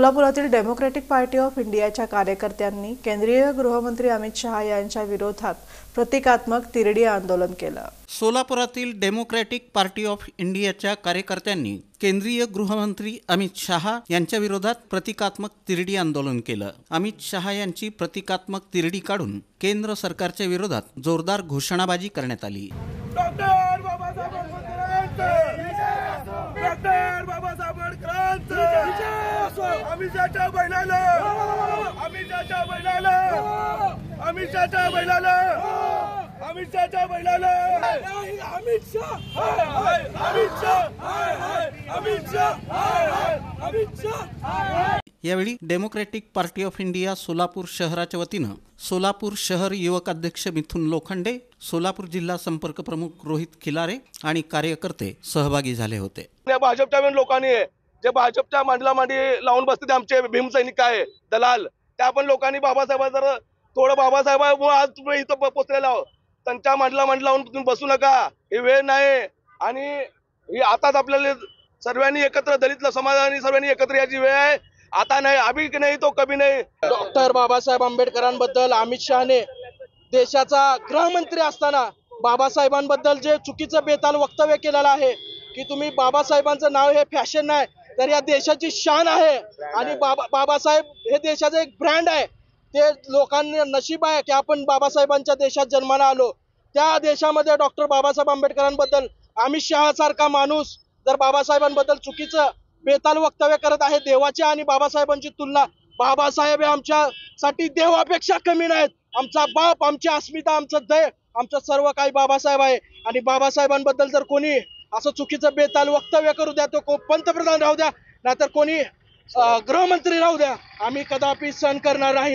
सोलापुरातील democratic party of इंडियाच्या कार्यकर्त्यांनी केंद्रीय गृहमंत्री अमित शहा यांच्या विरोधात प्रतिकात्मक तिरडी आंदोलन केलं। सोलापुरातील डेमोक्रॅटिक पार्टी ऑफ इंडियाच्या कार्यकर्त्यांनी केंद्रीय गृहमंत्री अमित शहा यांच्या विरोधात प्रतिकात्मक तिरडी आंदोलन केलं। अमित शहा यांची प्रतिकात्मक तिरडी काढून केंद्र सरकारच्या विरोधात जोरदार घोषणाबाजी करण्यात आली। यावेळी democratic party of India Solapur शहराच्या वतीनं सोलापूर शहर युवक अध्यक्ष मिथुन लोखंडे, सोलापूर जिल्हा संपर्क प्रमुख रोहित खिलारे आणि कार्यकर्ते सहभागी झाले होते। भाजपच्या लोकांनी जे भाजपच्या मांडलामध्ये लावून बसते आमचे भीमसैनिक आहे दलाल, त्या पण लोकांनी बाबासाहेबांना जर थोडं बाबासाहेबांमुळे आज तुम्ही इथं पोहोचलेला आहोत, त्यांच्या मांडला लावून तुम्ही बसू नका, ही वेळ नाही। आणि ही आताच आपल्याला सर्वांनी एकत्र दलित समाजाने सर्वांनी एकत्र याची वेळ आहे, आता नाही, अभी नाही तो कभी नाही। डॉक्टर बाबासाहेब आंबेडकरांबद्दल अमित शहाने देशाचा गृहमंत्री असताना बाबासाहेबांबद्दल जे चुकीचं बेताल वक्तव्य केलेलं आहे की तुम्ही बाबासाहेबांचं नाव हे फॅशन नाही तर या देशाची शान आहे आणि बाबासाहेब हे देशाचं एक ब्रँड आहे। ते लोकांना नशीब आहे की आपण बाबासाहेबांच्या देशात जन्माला आलो। त्या देशामध्ये डॉक्टर बाबासाहेब आंबेडकरांबद्दल अमित शहा सारखा माणूस जर बाबासाहेबांबद्दल चुकीचं बेताल वक्तव्य करत आहे, देवाची आणि बाबासाहेबांची तुलना, बाबासाहेब हे आमच्यासाठी देवापेक्षा कमी नाहीत। आमचा बाप, आमची अस्मिता, आमचं दैव, आमचं सर्व काही बाबासाहेब आहे। आणि बाबासाहेबांबद्दल जर कोणी असं चुकीचं बेताल वक्तव्य करू द्या, तो पंतप्रधान राहू द्या नाहीतर कोणी गृहमंत्री राहू द्या, आम्ही कदापि सहन करणार नाही।